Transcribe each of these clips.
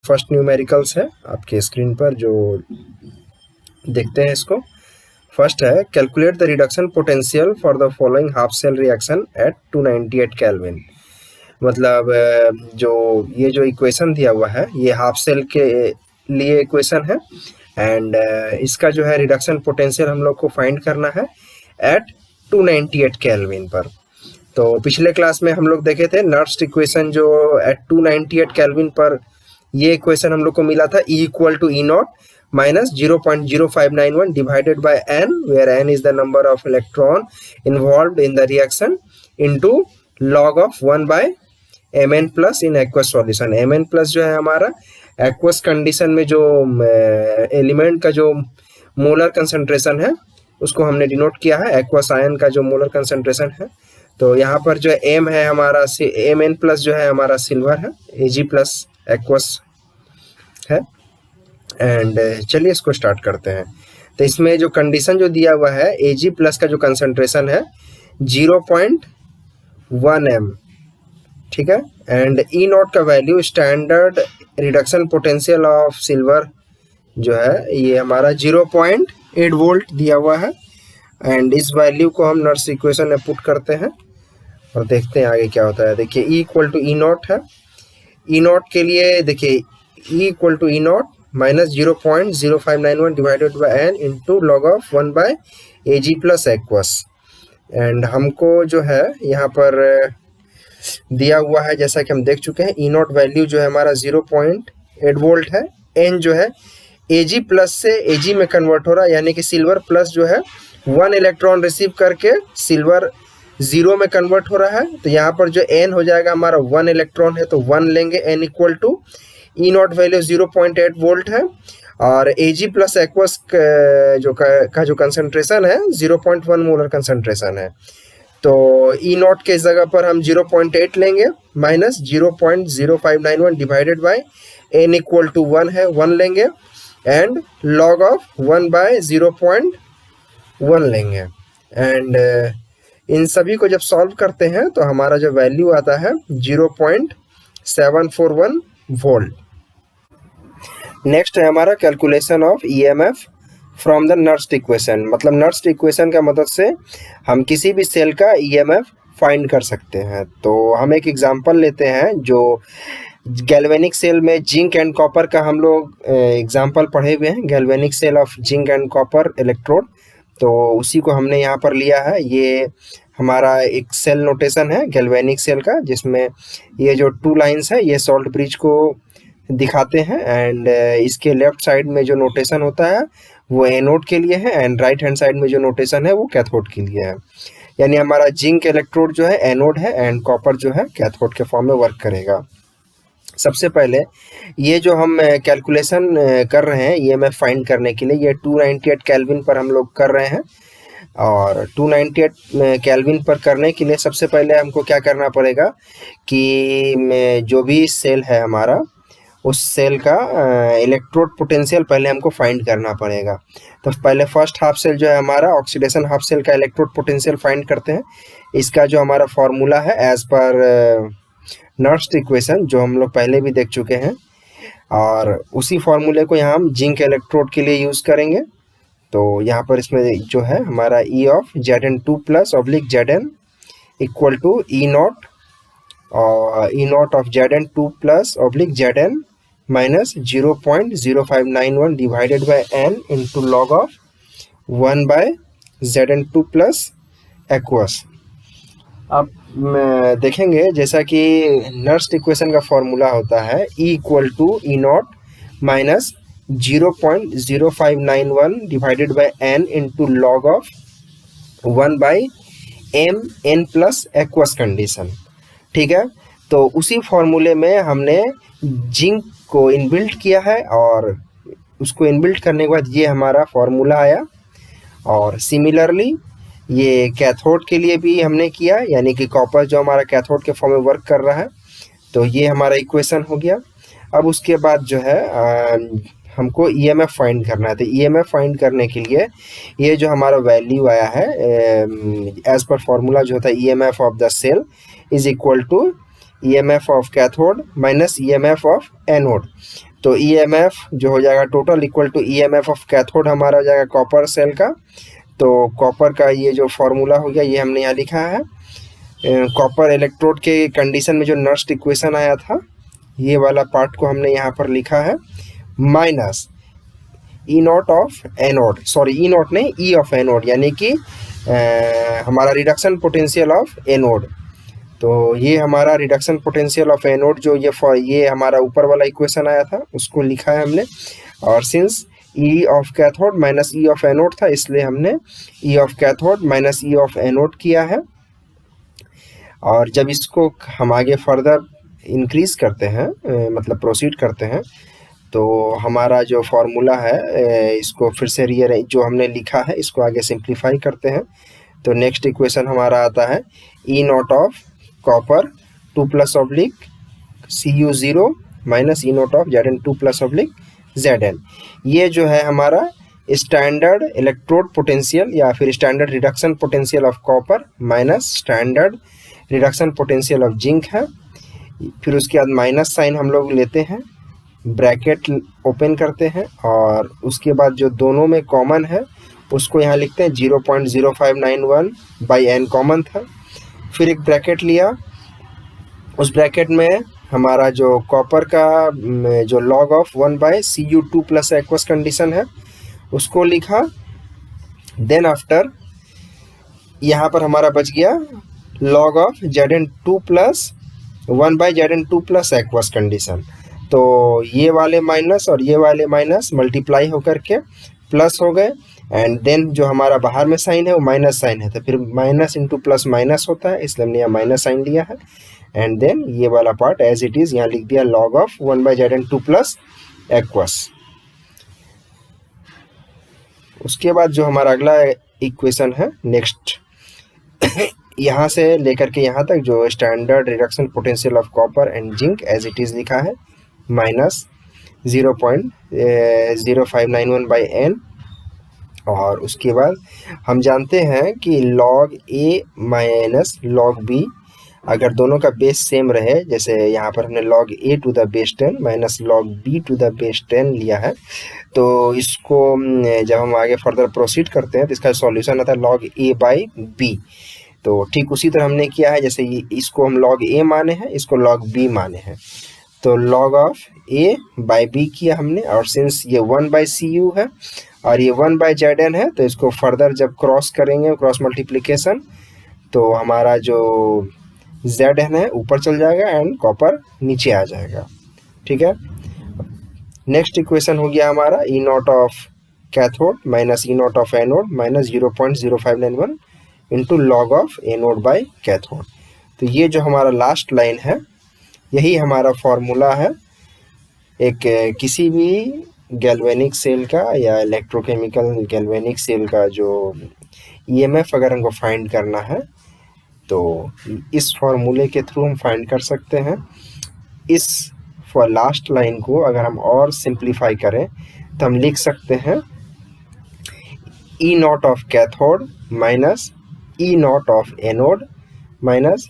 First numericals है आपके screen पर, जो देखते हैं इसको। फर्स्ट है calculate the reduction potential for the following half cell reaction at 298 kelvin. मतलब जो ये जो इक्वेशन दिया हुआ है ये हाफ सेल के लिए इक्वेशन है, एंड इसका जो है रिडक्शन पोटेंशियल हम लोग को फाइंड करना है एट 298 केल्विन पर। तो पिछले क्लास में हम लोग देखे थे नर्स्ट इक्वेशन जो एट 298 केल्विन पर ये इक्वेशन हम लोग को मिला था, E equal to E not minus 0.0591 divided by n, where n is the number of electron involved in the reaction into log of 1 by mn plus in aqueous solution. mn plus जो है हमारा aqueous condition में जो element का जो molar concentration है उसको हमने डिनोट किया है, एक्वस आयन का जो मोलर कंसंट्रेशन है। तो यहाँ पर जो m है हमारा mn प्लस जो है हमारा सिल्वर है, Ag प्लस एक्वस है। एंड चलिए इसको स्टार्ट करते हैं। तो इसमें जो कंडीशन जो दिया हुआ है Ag प्लस का जो कंसंट्रेशन है 0.1 m, ठीक है। एंड E नॉट का value standard reduction potential of silver जो है ये हमारा 0.8 वोल्ट दिया हुआ है। एंड इस वैल्यू को हम नर्स इक्वेशन में पुट करते हैं और देखते हैं आगे क्या होता है। देखिए E equal to E not है। E नॉट के लिए देखिए E equal to E not minus 0.0591 divided by n into log of 1 by Ag plus aqueous. And हमको जो है यहाँ पर दिया हुआ है जैसा कि हम देख चुके हैं, E नॉट वैल्यू जो है हमारा 0.8 वोल्ट है। n जो है Ag प्लस से Ag में कन्वर्ट हो रहा है, यानी कि सिल्वर प्लस जो है 1 इलेक्ट्रॉन रिसीव करके सिल्वर 0 में कन्वर्ट हो रहा है। तो यहाँ पर जो n हो जाएगा हमारा 1 इलेक्ट्रॉन है तो 1 लेंगे, n equal to E not value 0.8 volt है और Ag प्लस एक्वस का जो कंसंट्रेशन है 0.1 मोलर कंसंट्रेशन है। तो E नॉट के जगह पर हम 0.8 लेंगे minus 0.0591 divided by n equal to 1 है, 1 लेंगे एंड लॉग ऑफ 1 बाय 0.1 लेंगे। एंड इन सभी को जब सॉल्व करते हैं तो हमारा जो वैल्यू आता है 0.741 वोल्ट। नेक्स्ट है हमारा calculation of EMF from the Nernst equation. मतलब नर्स्ट इक्वेशन का मदद से हम किसी भी सेल का EMF फाइंड कर सकते हैं। तो हम एक एग्जांपल लेते हैं जो गैल्वेनिक सेल में जिंक एंड कॉपर का हम लोग एग्जांपल पढ़े हुए हैं, galvanic cell of zinc and copper electrode. तो उसी को हमने यहाँ पर लिया है। ये हमारा एक सेल नोटेशन है गैल्वेनिक सेल का, जिसमें ये जो 2 लाइंस है ये सॉल्ट ब्रिज को दिखाते हैं। एंड इसके लेफ्ट साइड में जो नोटेशन होता है वो एनोड के लिए है एंड राइट हैंड साइड में जो नोटेशन है वो कैथोड के लिए है। यानी हमारा जिंक इलेक्ट्रोड जो है एनोड है एंड कॉपर जो है कैथोड के फॉर्म में वर्क करेगा। सबसे पहले ये जो हम कैलकुलेशन कर रहे हैं EMF फाइंड करने के लिए, ये 298 केल्विन पर हम लोग कर रहे हैं। और 298 केल्विन पर करने के लिए सबसे पहले हमको क्या करना पड़ेगा कि जो भी सेल है हमारा उस सेल का इलेक्ट्रोड पोटेंशियल पहले हमको फाइंड करना पड़ेगा। तो पहले फर्स्ट हाफ सेल जो है हमारा ऑक्सीडेशन हाफ सेल का इलेक्ट्रोड पोटेंशियल फाइंड करते हैं। इसका जो हमारा फॉर्मूला है एज पर नर्स्ट इक्वेशन जो हम लोग पहले भी देख चुके हैं, और उसी फॉर्मूले को यहाँ हम जिंक इलेक्ट्रोड के लिए यूज़ करेंगे। तो यहाँ पर इसमें जो है हमारा E of Zn2 plus oblique Zn equal to E not और E not of Zn2 plus oblique Zn minus 0.0591 divided by n into log of 1 by Zn2 plus aqueous. अब देखेंगे जैसा कि नर्स्ट इक्वेशन का फॉर्मूला होता है E equal to E not minus 0.0591 divided by n into log of 1 by n plus aqueous condition, ठीक है। तो उसी फॉर्मूले में हमने जिंक को इनबिल्ट किया है और उसको इनबिल्ट करने के बाद ये हमारा फॉर्मूला आया। और सिमिलरली ये कैथोड के लिए भी हमने किया, यानी कि कॉपर जो हमारा कैथोड के फॉर्म में वर्क कर रहा है। तो ये हमारा इक्वेशन हो गया। अब उसके बाद जो है हमको EMF फाइंड करना है। तो EMF फाइंड करने के लिए ये जो हमारा वैल्यू आया है एज पर फॉर्मूला जो होता है EMF of the cell is equal to EMF of cathode minus EMF of anode. तो ईएमएफ जो हो जाएगा total equal to EMF of cathode हमारा हो जाएगा कॉपर सेल का। तो कॉपर का ये जो फॉर्मूला हो गया ये हमने यहाँ लिखा है। कॉपर इलेक्ट्रोड के कंडीशन में जो नर्स्ट इक्वेशन आया था ये वाला पार्ट को हमने यहाँ पर लिखा है, minus E naught of anode, sorry E not नहीं, ई ऑफ एनोड, यानी कि हमारा रिडक्शन पोटेंशियल ऑफ एनोड। तो ये हमारा रिडक्शन पोटेंशियल ऑफ एनोड जो ये हमारा ऊपर वाला इक्वेशन आया था उसको लिखा है हमने। और since E of cathode minus E of anode था इसलिए हमने ई of cathode minus E of anode किया है। और जब इसको हम आगे फर्दर इंक्रीज करते हैं, मतलब प्रोसीड करते हैं, तो हमारा जो फॉर्मूला है इसको फिर से जो हमने लिखा है इसको आगे सिंप्लीफाई करते हैं। तो नेक्स्ट इक्वेशन हमारा आता है E naught of copper 2 plus oblique Cu0 minus E naught of Zn 2 plus oblique Zn। ये जो है हमारा स्टैंडर्ड इलेक्ट्रोड पोटेंशियल या फिर standard reduction potential of copper minus standard reduction potential of zinc है। फिर उसके बाद माइनस साइन हम लोग लेते हैं, ब्रैकेट ओपन करते हैं और उसके बाद जो दोनों में कॉमन है उसको यहाँ लिखते हैं 0.0591 बाई एन कॉमन था। फिर एक ब्रैकेट लिया, उस ब्रैकेट में हमारा जो कॉपर का जो log of 1/Cu2 plus aqueous condition है उसको लिखा। देन आफ्टर यहाँ पर हमारा बच गया log of Zn2 plus 1/Zn2 plus aqueous condition. तो ये वाले माइनस और ये वाले माइनस मल्टीप्लाई होकर के प्लस हो गए। एंड देन जो हमारा बाहर में साइन है वो माइनस साइन है, तो फिर माइनस इंटू प्लस माइनस होता है, इसलिए हमने यहाँ माइनस साइन लिया है। एंड देन ये वाला पार्ट एज इट इज़ यहाँ लिख दिया log of 1/Zn2 plus aqueous. उसके बाद जो हमारा अगला इक्वेशन है नेक्स्ट यहाँ से लेकर के यहाँ तक जो standard reduction potential of copper and zinc as it is लिखा है माइनस 0.0591 बाई एन। और उसके बाद हम जानते हैं कि log a minus log b अगर दोनों का बेस सेम रहे, जैसे यहाँ पर हमने log a to the base 10 minus log b to the base 10 लिया है, तो इसको जब हम आगे फर्दर प्रोसीड करते हैं तो इसका सॉल्यूशन आता है log a बाई b। तो ठीक उसी तरह हमने किया है, जैसे इसको हम log a माने हैं, इसको log b माने हैं, तो log of a by b किया हमने। और सिंस ये 1/Cu है और ये 1/Zn है तो इसको फर्दर जब क्रॉस करेंगे, क्रॉस मल्टीप्लिकेशन, तो हमारा जो Zn है ऊपर चल जाएगा एंड कॉपर नीचे आ जाएगा। ठीक है, नेक्स्ट इक्वेशन हो गया हमारा E naught of cathode minus E naught of anode minus 0.0591 into log of anode by cathode. तो ये जो हमारा लास्ट लाइन है यही हमारा फॉर्मूला है एक किसी भी गैल्वेनिक सेल का या इलेक्ट्रोकेमिकल गैल्वेनिक सेल का जो ईएमएफ अगर हमको फाइंड करना है तो इस फॉर्मूले के थ्रू हम फाइंड कर सकते हैं। इस फॉर लास्ट लाइन को अगर हम और सिंप्लीफाई करें तो हम लिख सकते हैं E naught of cathode minus E naught of anode minus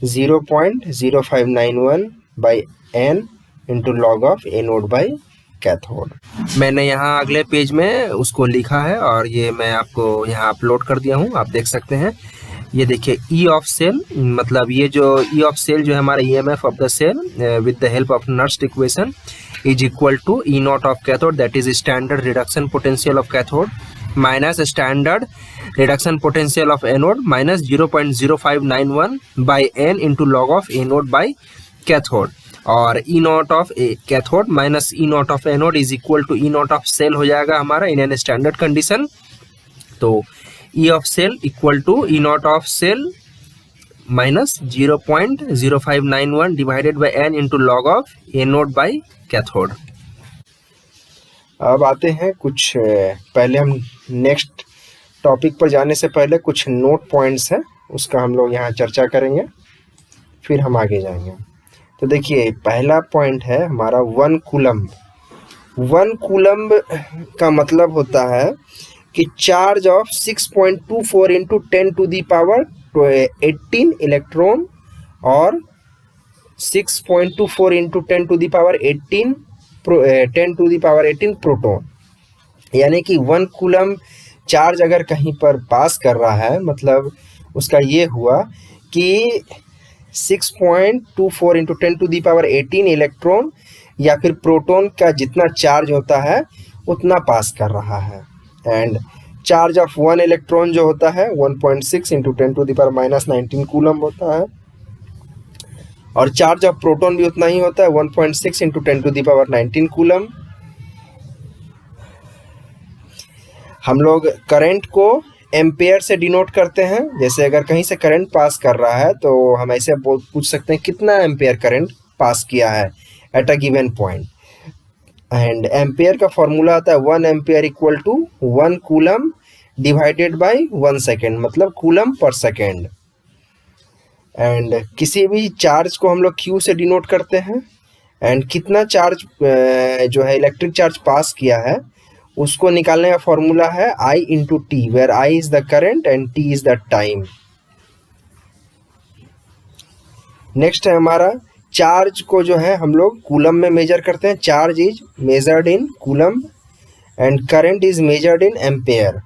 0.0591 by n into log of anode by cathode. मैंने यहाँ अगले पेज में उसको लिखा है और ये मैं आपको यहाँ अपलोड कर दिया हूँ, आप देख सकते हैं। ये देखिए ई ऑफ सेल, मतलब ये जो ई ऑफ सेल जो है हमारा EMF of the cell with the help of Nernst equation is equal to E naught of cathode that is standard reduction potential of cathode minus standard reduction potential of anode minus 0.0591 by n into log of anode by cathode. और E naught of cathode minus E naught of anode is equal to E naught of cell हो जाएगा हमारा in an standard condition. तो ई of cell equal to E naught of cell minus 0.0591 divided by n into log of anode by cathode. अब आते हैं कुछ पहले हम नेक्स्ट टॉपिक पर जाने से पहले कुछ नोट पॉइंट्स हैं उसका हम लोग यहाँ चर्चा करेंगे, फिर हम आगे जाएंगे। तो देखिए पहला पॉइंट है हमारा 1 कूलम्ब। 1 कूलम्ब का मतलब होता है कि charge of 6.24 into 10 to the power 18 electron और 6.24 इंटू 10⁻18 10⁻18 प्रोटॉन, यानी कि 1 कूलम चार्ज अगर कहीं पर पास कर रहा है, मतलब उसका ये हुआ कि 6.24 इंटू 10⁻18 इलेक्ट्रॉन या फिर प्रोटॉन का जितना चार्ज होता है उतना पास कर रहा है। एंड चार्ज ऑफ 1 इलेक्ट्रॉन जो होता है 1.6 इंटू 10⁻19 कूलम होता है, और चार्ज ऑफ प्रोटॉन भी उतना ही होता है 1.6 इंटू 10⁻19 कूलम। हम लोग करंट को एम्पेयर से डिनोट करते हैं। जैसे अगर कहीं से करंट पास कर रहा है तो हम ऐसे पूछ सकते हैं कितना एम्पेयर करंट पास किया है at a given point. And ampere का फॉर्मूला आता है 1 ampere equal to 1 coulomb divided by 1 second, मतलब कूलम पर सेकेंड। एंड किसी भी चार्ज को हम लोग Q से डिनोट करते हैं। एंड कितना चार्ज जो है इलेक्ट्रिक चार्ज पास किया है उसको निकालने का फॉर्मूला है I into T, where I is the current and T is the time. Next है हमारा चार्ज को जो है हम लोग कूलम में मेजर करते हैं। Charge is measured in coulomb and current is measured in ampere.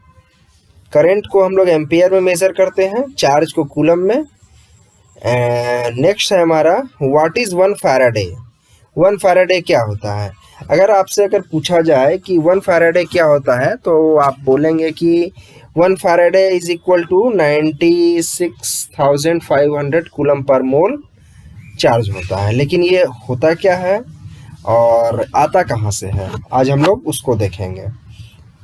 Current को हम लोग एम्पेयर में मेजर करते हैं, चार्ज को कूलम में। नेक्स्ट है हमारा व्हाट इज 1 फैराडे। 1 फैराडे क्या होता है? अगर आपसे पूछा जाए कि 1 फैराडे क्या होता है तो आप बोलेंगे कि 1 Faraday is equal to 96,500 coulomb per mole charge होता है। लेकिन ये होता क्या है और आता कहाँ से है, आज हम लोग उसको देखेंगे।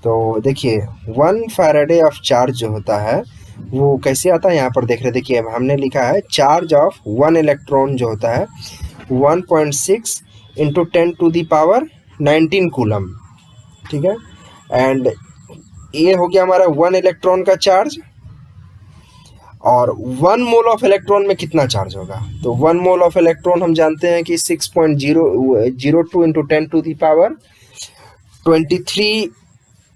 तो देखिए 1 फैराडे ऑफ चार्ज जो होता है वो कैसे आता है, यहाँ पर देख रहे, देखिए हमने लिखा है चार्ज ऑफ 1 इलेक्ट्रॉन जो होता है 1.6 इंटू 10⁻19 कूलम, ठीक है। एंड ये हो गया हमारा 1 इलेक्ट्रॉन का चार्ज। और 1 मोल ऑफ इलेक्ट्रॉन में कितना चार्ज होगा, तो 1 मोल ऑफ इलेक्ट्रॉन हम जानते हैं कि 6.002 इंटू 10⁻23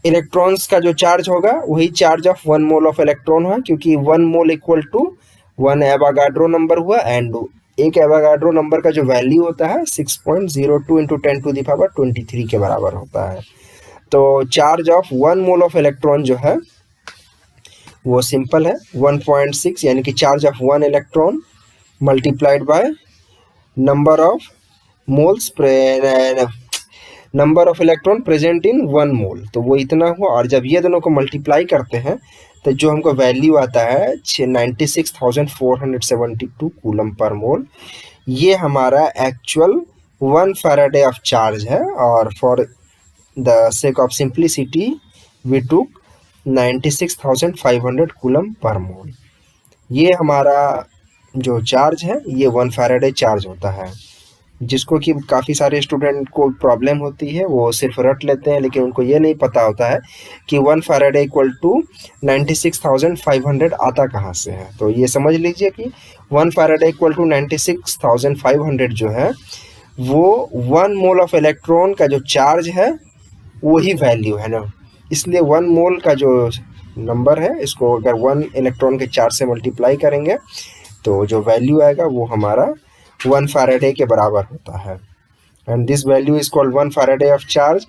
इलेक्ट्रॉन्स का जो चार्ज होगा वही charge of 1 mole of electron है, क्योंकि 1 mole equal to 1 Avogadro number हुआ। एंड एक एवोगाड्रो नंबर का जो वैल्यू होता है 6.02 इंटू 10⁻23 के बराबर होता है। तो charge of 1 mole of electron जो है वो सिंपल है 1.6, यानी कि charge of 1 electron multiplied by number of moles number of electron present in 1 मोल, तो वो इतना हुआ। और जब ये दोनों को मल्टीप्लाई करते हैं तो जो हमको वैल्यू आता है 96,472 कूलम पर मोल, ये हमारा एक्चुअल 1 फैराडे ऑफ चार्ज है। और for the sake of simplicity we took 96,500 coulomb per mole. ये हमारा जो चार्ज है ये 1 फैराडे चार्ज होता है, जिसको कि काफ़ी सारे स्टूडेंट को प्रॉब्लम होती है, वो सिर्फ रट लेते हैं लेकिन उनको ये नहीं पता होता है कि 1 फैराडे इक्वल टू 96,500 आता कहाँ से है। तो ये समझ लीजिए कि 1 फैराडे इक्वल टू 96,500 जो है वो 1 मोल ऑफ इलेक्ट्रॉन का जो चार्ज है वही वैल्यू है ना, इसलिए 1 मोल का जो नंबर है इसको अगर 1 इलेक्ट्रॉन के चार्ज से मल्टीप्लाई करेंगे तो जो वैल्यू आएगा वो हमारा 1 फैराडे के बराबर होता है। And this value is called 1 Faraday of charge.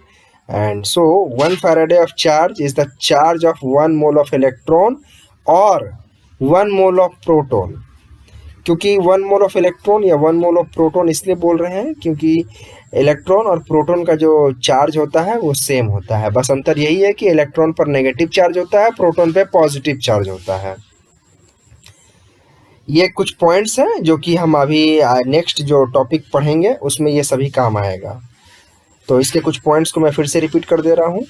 And so 1 Faraday of charge is the charge of 1 mole of electron और 1 मोल ऑफ प्रोटॉन। क्योंकि 1 मोल ऑफ इलेक्ट्रॉन या 1 मोल ऑफ प्रोटॉन इसलिए बोल रहे हैं क्योंकि इलेक्ट्रॉन और प्रोटॉन का जो चार्ज होता है वो सेम होता है, बस अंतर यही है कि इलेक्ट्रॉन पर नेगेटिव चार्ज होता है, प्रोटॉन पे पॉजिटिव चार्ज होता है। ये कुछ पॉइंट्स हैं जो कि हम अभी नेक्स्ट जो टॉपिक पढ़ेंगे उसमें ये सभी काम आएगा। तो इसके कुछ पॉइंट्स को मैं फिर से रिपीट कर दे रहा हूँ।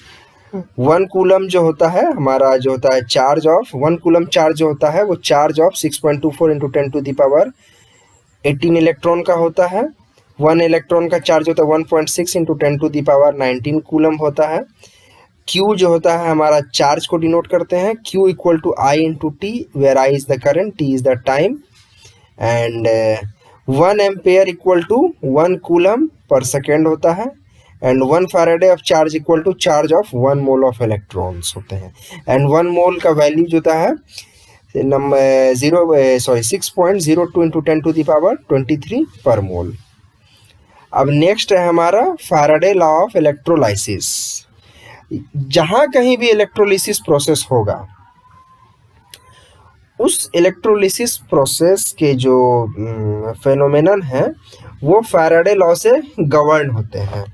1 कूलम जो होता है हमारा जो होता है चार्ज ऑफ 1 कूलम चार्ज जो होता है वो चार्ज ऑफ 6.24 इंटू 10⁻18 इलेक्ट्रॉन का होता है। 1 इलेक्ट्रॉन का चार्ज होता है 1.6 इंटू 10⁻19 कूलम होता है। Q जो होता है हमारा चार्ज को डिनोट करते हैं, Q equal to I into T, where I is the current, T is the time. And 1 ampere equal to 1 coulomb per second होता है। And 1 Faraday of charge equal to charge of 1 mole of electrons होते हैं। And 1 मोल का value जो होता है number 6.02 into 10⁻23 पर मोल। अब नेक्स्ट है हमारा फैराडे लॉ ऑफ इलेक्ट्रोलाइसिस। जहां कहीं भी इलेक्ट्रोलिसिस प्रोसेस होगा, उस इलेक्ट्रोलिसिस प्रोसेस के जो फेनोमेनन है वो फैराडे लॉ से गवर्न होते हैं।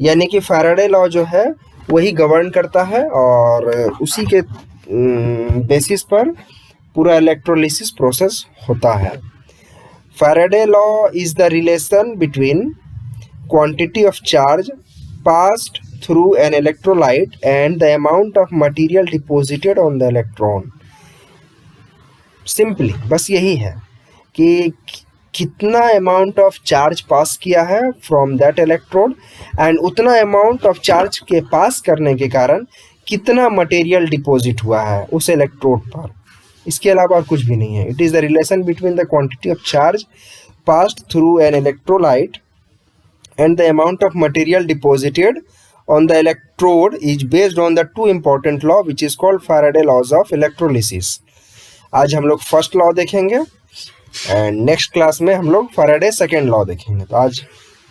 यानी कि फैराडे लॉ जो है वही गवर्न करता है और उसी के बेसिस पर पूरा इलेक्ट्रोलिसिस प्रोसेस होता है। Faraday law is the relation between quantity of charge passed through an electrolyte and the amount of material deposited on the electron। Simply बस यही है कि कितना अमाउंट ऑफ चार्ज पास किया है फ्रॉम दैट इलेक्ट्रोड एंड उतना अमाउंट ऑफ चार्ज के पास करने के कारण कितना मटेरियल डिपॉजिट हुआ है उस इलेक्ट्रोड पर। इसके अलावा और कुछ भी नहीं है। It is the relation between the quantity of charge passed through an electrolyte and the amount of material deposited on the electrode is based on the two important law which is called Faraday laws of electrolysis। आज हम लोग first law देखेंगे and next class में हम लोग Faraday second law देखेंगे। तो आज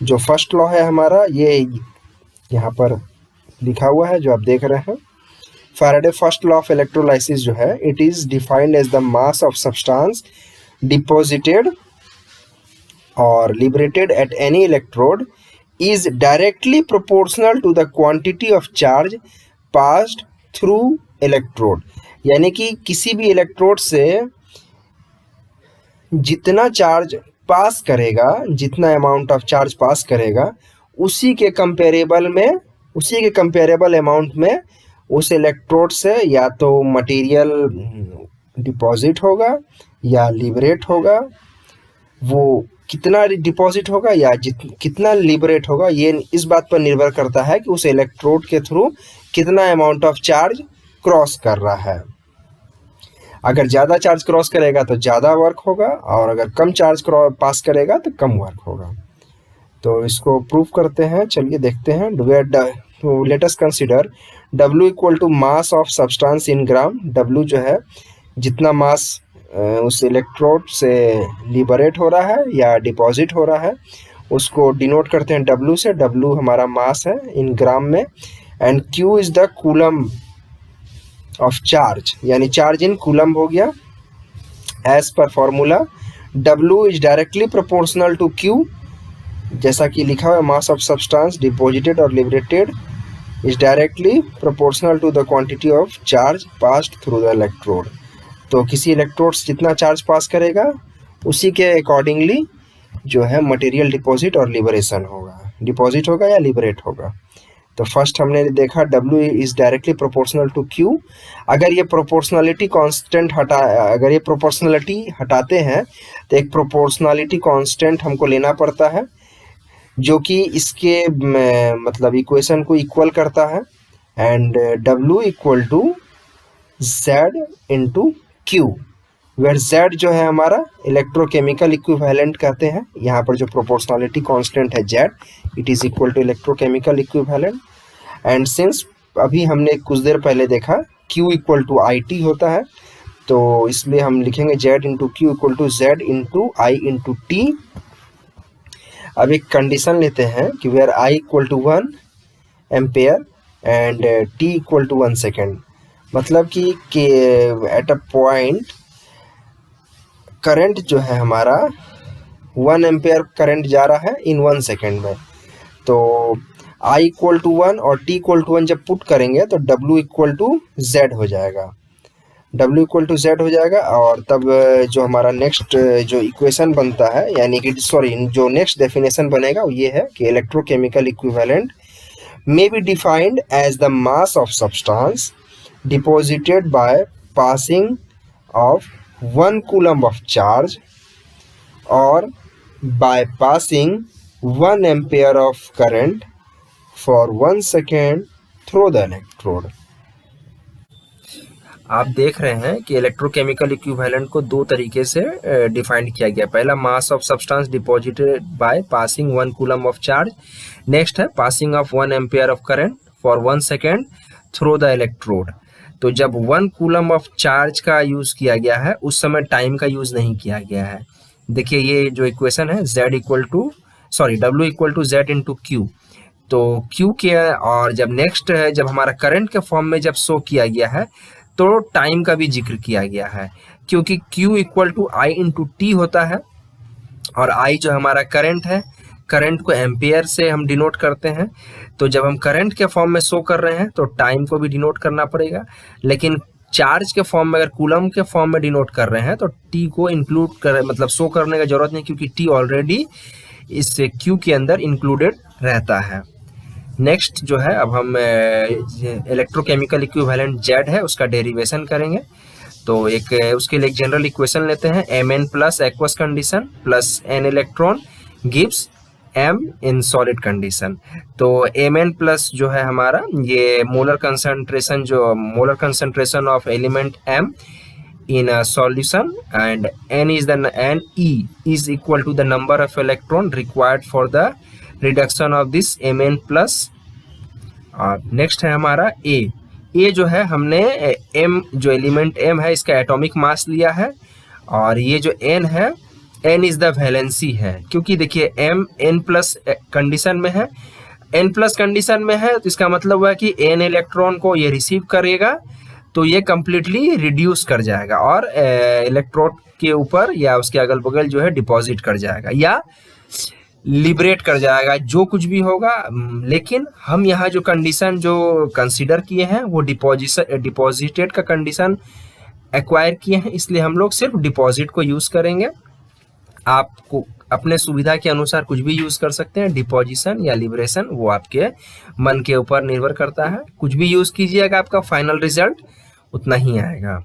जो फर्स्ट लॉ है हमारा ये यहाँ पर लिखा हुआ है जो आप देख रहे हैं। Faraday first law of electrolysis जो है, it is defined as the mass of substance deposited or liberated at any electrode is directly proportional to the quantity of charge passed through electrode। यानी कि किसी भी इलेक्ट्रोड से जितना charge पास करेगा, जितना अमाउंट ऑफ चार्ज पास करेगा, उसी के कंपेरेबल अमाउंट में उस इलेक्ट्रोड से या तो मटेरियल डिपॉजिट होगा या लिबरेट होगा। वो कितना डिपॉजिट होगा या कितना लिबरेट होगा, ये इस बात पर निर्भर करता है कि उस इलेक्ट्रोड के थ्रू कितना अमाउंट ऑफ चार्ज क्रॉस कर रहा है। अगर ज़्यादा चार्ज क्रॉस करेगा तो ज़्यादा वर्क होगा और अगर कम चार्ज पास करेगा तो कम वर्क होगा। तो इसको प्रूव करते हैं, चलिए देखते हैं। Let us consider W equal to mass of substance in gram. W जो है जितना मास उस इलेक्ट्रोड से लिबरेट हो रहा है या डिपॉजिट हो रहा है उसको डिनोट करते हैं W से। W हमारा मास है इन ग्राम में and Q is the coulomb of charge, यानी चार्ज इन कूलम हो गया। As per formula W is directly proportional to Q, जैसा कि लिखा हुआ है मास ऑफ सब्सटेंस डिपॉजिटेड और liberated is directly proportional to the quantity of charge passed through the electrode. तो किसी इलेक्ट्रोड से जितना चार्ज पास करेगा उसी के अकॉर्डिंगली जो है मटेरियल डिपॉजिट और लिबरेशन होगा, डिपॉजिट होगा या लिबरेट होगा। तो फर्स्ट हमने देखा W is directly proportional to Q। अगर ये प्रोपोर्शनलिटी हटाते हैं तो एक प्रोपोर्शनलिटी कांस्टेंट हमको लेना पड़ता है जो कि इसके मतलब इक्वेशन को इक्वल करता है and W equal to Z into Q, where Z जो है हमारा इलेक्ट्रोकेमिकल इक्विवेलेंट कहते हैं। यहाँ पर जो प्रोपोर्शनलिटी कांस्टेंट है Z, it is equal to electrochemical equivalent. And since अभी हमने कुछ देर पहले देखा Q इक्वल टू IT होता है, तो इसलिए हम लिखेंगे Z into Q equal to Z into I into T। अब एक कंडीशन लेते हैं कि where I equal to 1 ampere and T equal to 1 second. मतलब कि एट अ पॉइंट करंट जो है हमारा 1 एम्पेयर करंट जा रहा है इन 1 सेकेंड में। तो I इक्वल टू 1 और T इक्वल टू 1 जब पुट करेंगे तो W इक्वल टू Z हो जाएगा। W इक्वल टू Z हो जाएगा और तब जो हमारा नेक्स्ट जो इक्वेशन बनता है, यानी कि जो नेक्स्ट डेफिनेशन बनेगा वो ये है कि electrochemical equivalent may be defined as the mass of substance deposited by passing of 1 coulomb of charge or by passing 1 ampere of current for 1 second through the electrode। आप देख रहे हैं कि इलेक्ट्रोकेमिकल इक्विवेलेंट को दो तरीके से डिफाइन किया गया। पहला mass of substance deposited by passing 1 coulomb of charge, next है passing of 1 ampere of current for 1 second through the electrode. तो जब 1 कूलम ऑफ चार्ज का यूज़ किया गया है उस समय टाइम का यूज़ नहीं किया गया है। देखिए ये जो इक्वेशन है W equal to Z into Q, तो Q के और जब नेक्स्ट है जब हमारा करंट के फॉर्म में जब शो किया गया है तो टाइम का भी जिक्र किया गया है, क्योंकि Q equal to I into T होता है और I जो हमारा करंट है, करंट को एम्पियर से हम डिनोट करते हैं। तो जब हम करंट के फॉर्म में शो कर रहे हैं तो टाइम को भी डिनोट करना पड़ेगा, लेकिन चार्ज के फॉर्म में अगर कूलम के फॉर्म में डिनोट कर रहे हैं तो टी को इंक्लूड कर मतलब शो करने का जरूरत नहीं, क्योंकि टी ऑलरेडी इस क्यू के अंदर इंक्लूडेड रहता है। नेक्स्ट जो है अब हम इलेक्ट्रोकेमिकल इक्विवेलेंट जेड है उसका डेरिवेशन करेंगे। तो एक उसके लिए एक जनरल इक्वेशन लेते हैं, Mn plus aqueous condition plus n electron gives M in solid condition. तो Mn प्लस जो है हमारा ये molar concentration of element M in a solution, and n E is equal to the number of electron required for the reduction of this Mn plus। Next है हमारा A जो है हमने M जो एलिमेंट M है इसका atomic mass लिया है, और ये जो N है N इज द वैलेंसी है, क्योंकि देखिए M N प्लस कंडीशन में है, N प्लस कंडीशन में है तो इसका मतलब हुआ कि N इलेक्ट्रॉन को ये रिसीव करेगा तो ये कम्प्लीटली रिड्यूस कर जाएगा और इलेक्ट्रोड के ऊपर या उसके अगल बगल जो है डिपॉजिट कर जाएगा या लिबरेट कर जाएगा, जो कुछ भी होगा। लेकिन हम यहाँ जो कंडीशन जो कंसीडर किए हैं वो डिपॉजिटेड का कंडीशन एक्वायर किए हैं, इसलिए हम लोग सिर्फ डिपॉजिट को यूज़ करेंगे। आपको अपने सुविधा के अनुसार कुछ भी यूज़ कर सकते हैं, डिपोजिशन या लिबरेशन, वो आपके मन के ऊपर निर्भर करता है। कुछ भी यूज़ कीजिएगा आपका फाइनल रिजल्ट उतना ही आएगा।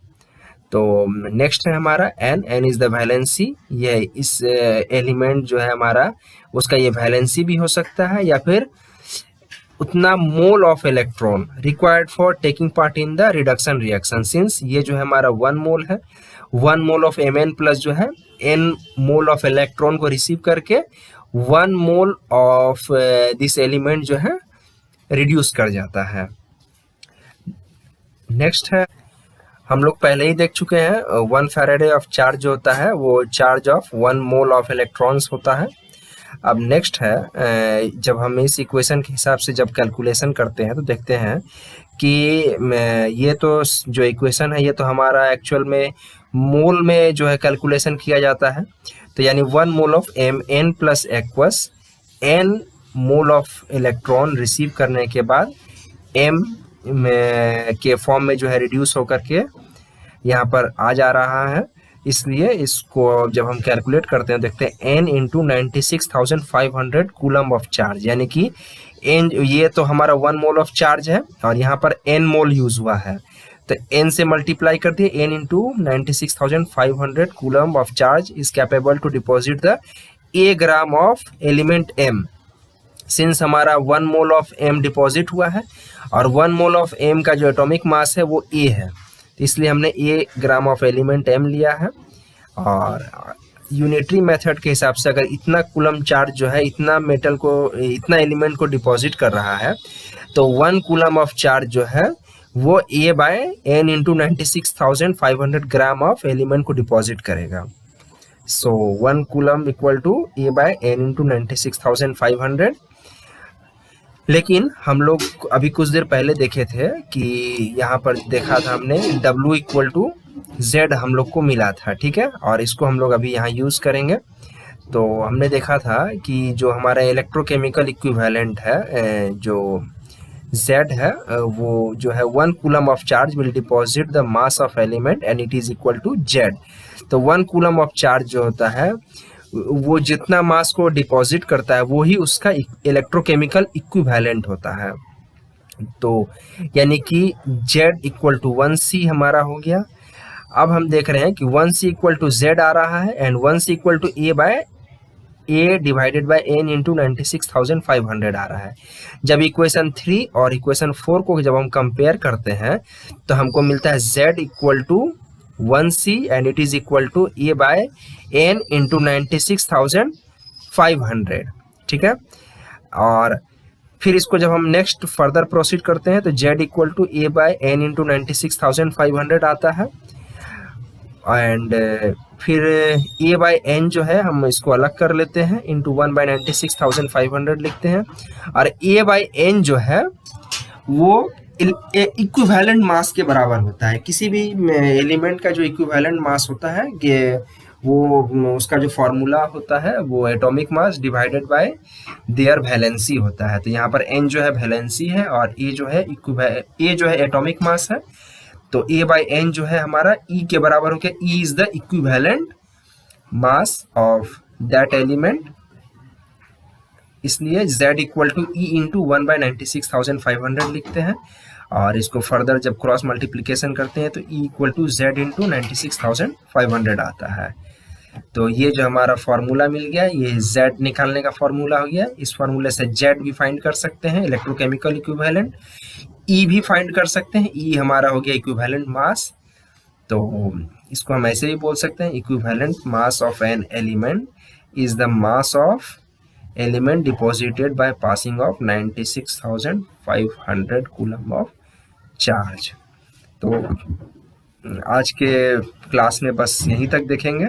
तो नेक्स्ट है हमारा n इज़ द वैलेंसी। ये इस एलिमेंट जो है हमारा उसका ये वैलेंसी भी हो सकता है या फिर उतना मोल of electron required for taking part in the reduction reaction. Since ये जो है हमारा 1 मोल है, 1 मोल ऑफ Mn प्लस जो है n मोल ऑफ इलेक्ट्रॉन को रिसीव करके 1 मोल ऑफ दिस एलिमेंट जो है रिड्यूस कर जाता है। नेक्स्ट है हम लोग पहले ही देख चुके हैं 1 फैराडे ऑफ चार्ज जो होता है वो charge of 1 mole of electrons होता है। अब नेक्स्ट है जब हम इस इक्वेशन के हिसाब से जब कैलकुलेशन करते हैं तो देखते हैं कि ये तो जो इक्वेशन है ये तो हमारा एक्चुअल में मोल में जो है कैलकुलेशन किया जाता है। तो यानी 1 mole of Mn plus aqueous n mole of electron receive करने के बाद M के फॉर्म में जो है रिड्यूस होकर के यहाँ पर आ जा रहा है, इसलिए इसको जब हम कैलकुलेट करते हैं देखते हैं n into 96,500 coulomb of charge, यानी कि n ये तो हमारा 1 मोल ऑफ चार्ज है और यहाँ पर n मोल यूज हुआ है, तो n से मल्टीप्लाई कर दिए, n into 96,500 coulomb of charge is capable to deposit the a gram of element M। Since हमारा 1 मोल ऑफ M डिपॉजिट हुआ है और 1 मोल ऑफ M का जो एटॉमिक मास है वो A है, तो इसलिए हमने A gram of element M लिया है। और यूनिटरी मेथड के हिसाब से अगर इतना कूलम चार्ज जो है इतना मेटल को इतना एलिमेंट को डिपॉजिट कर रहा है तो 1 कूलम ऑफ चार्ज जो है वो A by n into 96,500 gram of element को डिपॉजिट करेगा। So 1 coulomb equal to A by n into 96,500। लेकिन हम लोग अभी कुछ देर पहले देखे थे कि यहाँ पर देखा था हमने W इक्वल टू Z हम लोग को मिला था, ठीक है, और इसको हम लोग अभी यहाँ यूज़ करेंगे। तो हमने देखा था कि जो हमारा इलेक्ट्रोकेमिकल इक्विवेलेंट है जो Z है वो जो है 1 coulomb of charge will deposit the mass of element and it is equal to Z। तो 1 कूलम ऑफ चार्ज जो होता है वो जितना मास को डिपॉजिट करता है वो ही उसका इलेक्ट्रोकेमिकल इक्विवेलेंट होता है। तो यानी कि Z इक्वल टू 1C हमारा हो गया। अब हम देख रहे हैं कि 1C इक्वल टू Z आ रहा है and 1C equal to A by A divided by n into 96,500 आ रहा है। जब इक्वेशन 3 और इक्वेशन 4 को जब हम कंपेयर करते हैं तो हमको मिलता है Z equal to 1C and it is equal to A by n into 96,500, ठीक है। और फिर इसको जब हम नेक्स्ट फर्दर प्रोसीड करते हैं तो z equal to a by n into 96,500 आता है। एंड फिर a बाई एन जो है हम इसको अलग कर लेते हैं, इंटू 1/96,500 लिखते हैं। और a बाई एन जो है वो इक्विवेलेंट मास के बराबर होता है। किसी भी एलिमेंट का जो इक्विवेलेंट मास होता है कि वो उसका जो फॉर्मूला होता है वो atomic mass divided by there valency होता है। तो यहाँ पर n जो है वैलेंसी है और a जो है एटॉमिक मास है। तो a बाई एन जो है हमारा E के बराबर हो गया। E is the equivalent mass of that element, इसलिए z equal to E into 1/96,500 लिखते हैं। और इसको फर्दर जब क्रॉस मल्टीप्लीकेशन करते हैं तो E equal to z into 96,500 आता है। तो ये जो हमारा फॉर्मूला मिल गया, ये z निकालने का फॉर्मूला हो गया। इस फॉर्मूले से z भी फाइंड कर सकते हैं, इलेक्ट्रोकेमिकल इक्विवेलेंट। E भी फाइंड कर सकते हैं, E हमारा हो गया इक्विवेलेंट मास। तो इसको हम ऐसे भी बोल सकते हैं, equivalent mass of an element is the mass of element deposited by passing of 96,500 coulomb of charge. तो आज के क्लास में बस यहीं तक देखेंगे।